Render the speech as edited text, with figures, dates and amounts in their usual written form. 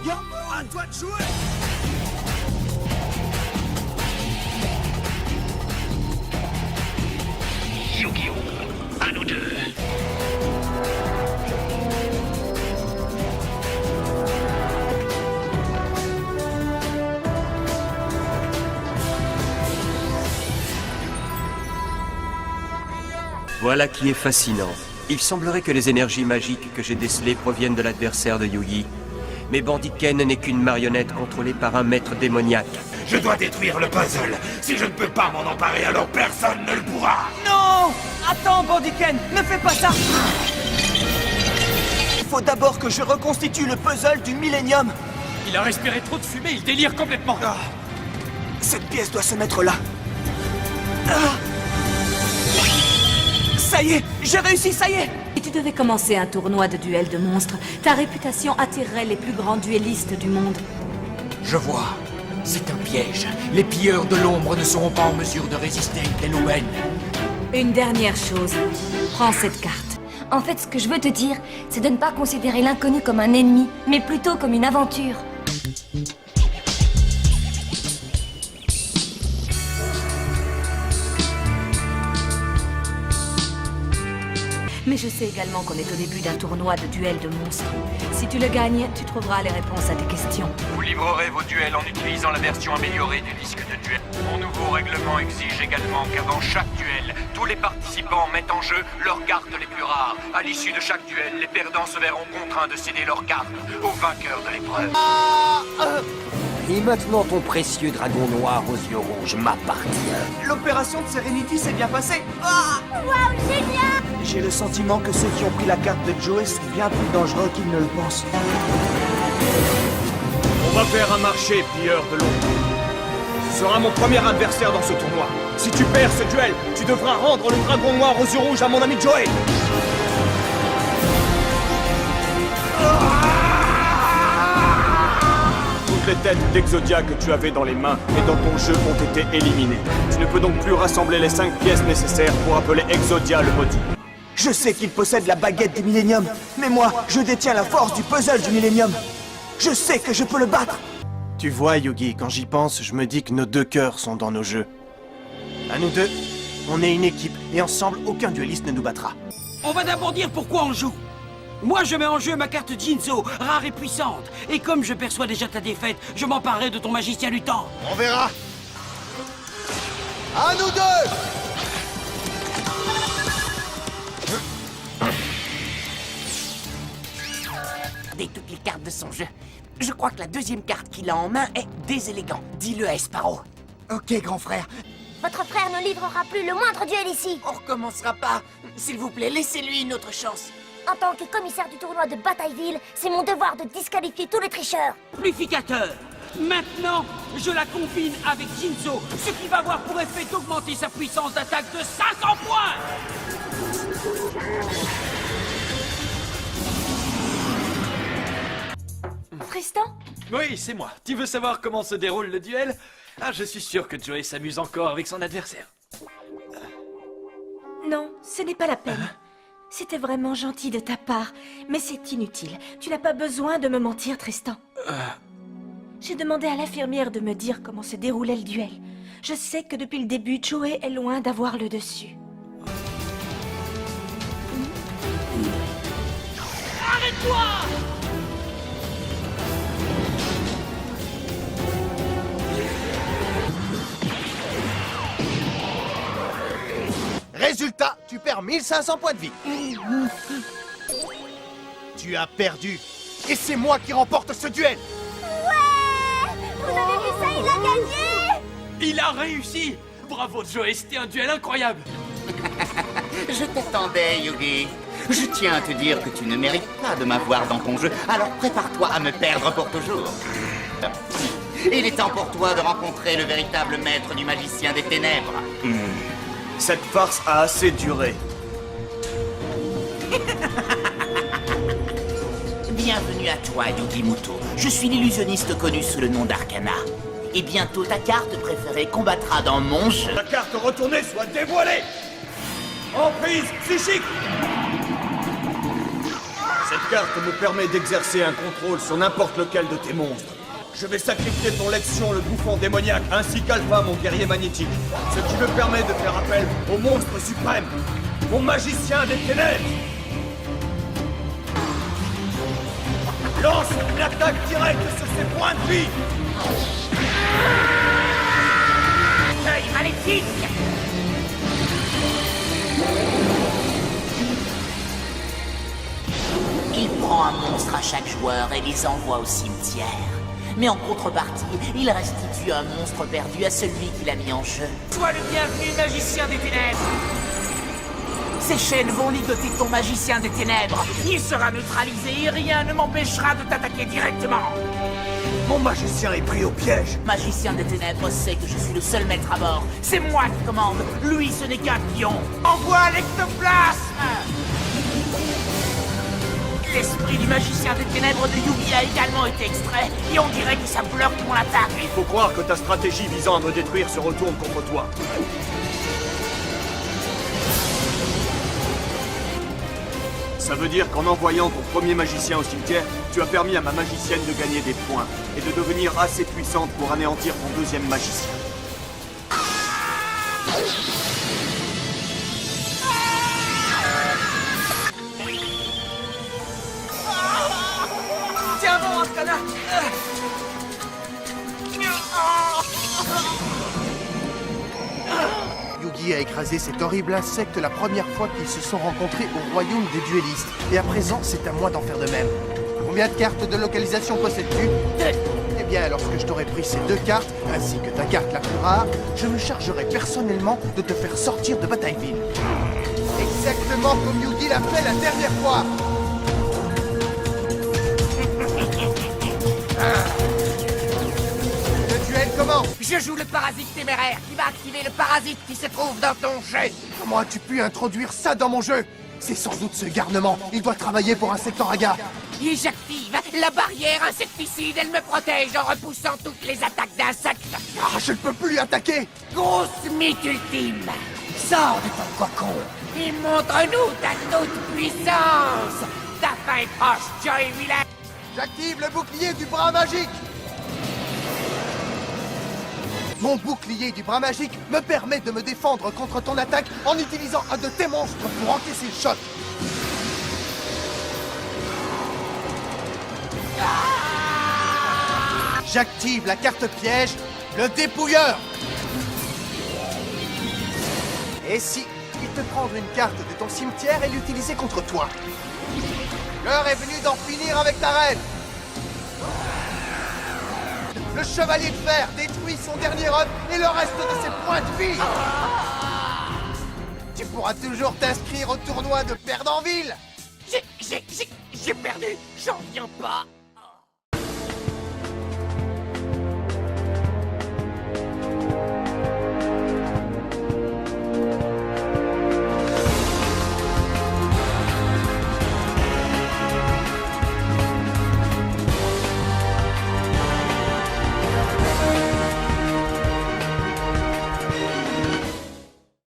Regarde-moi. À toi de jouer. Yu-Gi-Oh! À nous deux! Voilà qui est fascinant. Il semblerait que les énergies magiques que j'ai décelées proviennent de l'adversaire de Yugi. Mais Bandit Ken n'est qu'une marionnette contrôlée par un maître démoniaque. Je dois détruire le puzzle. Si je ne peux pas m'en emparer, alors personne ne le pourra. Non! Attends, Bandit Ken, ne fais pas ça! Il faut d'abord que je reconstitue le puzzle du Millennium. Il a respiré trop de fumée, il délire complètement. Ah. Cette pièce doit se mettre là. Ah. Ça y est, j'ai réussi, ça y est! Si tu devais commencer un tournoi de duel de monstres, ta réputation attirerait les plus grands duellistes du monde. Je vois. C'est un piège. Les pilleurs de l'ombre ne seront pas en mesure de résister à une telle aubaine. Une dernière chose, prends cette carte. En fait, ce que je veux te dire, c'est de ne pas considérer l'inconnu comme un ennemi, mais plutôt comme une aventure. Mais je sais également qu'on est au début d'un tournoi de duel de monstres. Si tu le gagnes, tu trouveras les réponses à tes questions. Vous livrerez vos duels en utilisant la version améliorée du disque de duel. Mon nouveau règlement exige également qu'avant chaque duel, tous les participants mettent en jeu leurs cartes les plus rares. À l'issue de chaque duel, les perdants se verront contraints de céder leurs cartes au vainqueur de l'épreuve. Et maintenant, ton précieux dragon noir aux yeux rouges m'appartient. L'opération de Serenity s'est bien passée. Ah. Waouh, génial! J'ai le sentiment que ceux qui ont pris la carte de Joey sont bien plus dangereux qu'ils ne le pensent. On va faire un marché, pilleur de l'ombre. Ce sera mon premier adversaire dans ce tournoi. Si tu perds ce duel, tu devras rendre le dragon noir aux yeux rouges à mon ami Joey. Toutes les têtes d'Exodia que tu avais dans les mains et dans ton jeu ont été éliminées. Tu ne peux donc plus rassembler les 5 pièces nécessaires pour appeler Exodia le maudit. Je sais qu'il possède la baguette du Millennium, mais moi, je détiens la force du puzzle du Millennium. Je sais que je peux le battre. Tu vois, Yugi, quand j'y pense, je me dis que nos deux cœurs sont dans nos jeux. À nous deux, on est une équipe, et ensemble, aucun dueliste ne nous battra. On va d'abord dire pourquoi on joue. Moi, je mets en jeu ma carte Jinzo, rare et puissante. Et comme je perçois déjà ta défaite, je m'emparerai de ton magicien du temps. On verra. À nous deux! Regardez toutes les cartes de son jeu. Je crois que la deuxième carte qu'il a en main est désélégant. Dis-le à Sparrow. Ok, grand frère. Votre frère ne livrera plus le moindre duel ici. On recommencera pas. S'il vous plaît, laissez-lui une autre chance. En tant que commissaire du tournoi de Batailleville, c'est mon devoir de disqualifier tous les tricheurs. Purificateur. Maintenant, je la combine avec Jinzo, ce qui va avoir pour effet d'augmenter sa puissance d'attaque de 500 points. Tristan? Oui, c'est moi. Tu veux savoir comment se déroule le duel? Ah, je suis sûr que Joey s'amuse encore avec son adversaire. Non, ce n'est pas la peine. C'était vraiment gentil de ta part, mais c'est inutile. Tu n'as pas besoin de me mentir, Tristan. J'ai demandé à l'infirmière de me dire comment se déroulait le duel. Je sais que depuis le début, Joey est loin d'avoir le dessus. Arrête-toi! Résultat, tu perds 1500 points de vie. Tu as perdu. Et c'est moi qui remporte ce duel. Vous avez vu ça, il a gagné! Il a réussi! Bravo Joey, c'était un duel incroyable! Je t'attendais, Yugi. Je tiens à te dire que tu ne mérites pas de m'avoir dans ton jeu, alors prépare-toi à me perdre pour toujours. Il est temps pour toi de rencontrer le véritable maître du magicien des ténèbres. Cette farce a assez duré. Bienvenue à toi, Yugi Muto. Je suis l'illusionniste connu sous le nom d'Arcana. Et bientôt, ta carte préférée combattra dans mon jeu. La carte retournée soit dévoilée! Emprise psychique! Cette carte me permet d'exercer un contrôle sur n'importe lequel de tes monstres. Je vais sacrifier pour Lexion le bouffon démoniaque, ainsi qu'Alpha, mon guerrier magnétique. Ce qui me permet de faire appel au monstre suprême, mon magicien des ténèbres. Lance une attaque directe sur ses points de vie. Œil maléfique! Il prend un monstre à chaque joueur et les envoie au cimetière. Mais en contrepartie, il restitue un monstre perdu à celui qui l'a mis en jeu. Sois le bienvenu, magicien des ténèbres. Ces chaînes vont ligoter ton magicien des ténèbres. Il sera neutralisé et rien ne m'empêchera de t'attaquer directement. Mon magicien est pris au piège. Magicien des ténèbres sait que je suis le seul maître à bord. C'est moi qui commande. Lui, ce n'est qu'un pion. Envoie l'ectoplasme! L'esprit du magicien des ténèbres de Yugi a également été extrait, et on dirait que ça bloque mon attaque. Il faut croire que ta stratégie visant à me détruire se retourne contre toi. Ça veut dire qu'en envoyant ton premier magicien au cimetière, tu as permis à ma magicienne de gagner des points et de devenir assez puissante pour anéantir ton deuxième magicien. Tiens bon, Arcana! Yugi a écrasé cet horrible insecte la première fois qu'ils se sont rencontrés au royaume des duellistes. Et à présent, c'est à moi d'en faire de même. Combien de cartes de localisation possèdes-tu? 2. Eh bien, lorsque je t'aurai pris ces 2 cartes, ainsi que ta carte la plus rare, je me chargerai personnellement de te faire sortir de Batailleville. Exactement comme Yugi l'a fait la dernière fois. Le duel commence. Je joue le parasite téméraire qui va activer le parasite qui se trouve dans ton jeu. Comment as-tu pu introduire ça dans mon jeu? C'est sans doute ce garnement. Il doit travailler pour Insectoraga. Et j'active la barrière insecticide. Elle me protège en repoussant toutes les attaques d'insectes. Ah, je ne peux plus attaquer. Grosse mythe ultime. Sors de ton cocon et montre-nous ta toute-puissance. Ta fin est proche, Joey Wheeler. J'active le bouclier du bras magique. Mon bouclier du bras magique me permet de me défendre contre ton attaque en utilisant un de tes monstres pour encaisser le choc. J'active la carte piège, le dépouilleur. Et si il te prendre une carte de ton cimetière et l'utiliser contre toi? L'heure est venue d'en finir avec ta reine. Le chevalier de fer détruit son dernier œuf et le reste de ses points de vie. Tu pourras toujours t'inscrire au tournoi de Perdanville. J'ai perdu, j'en viens pas.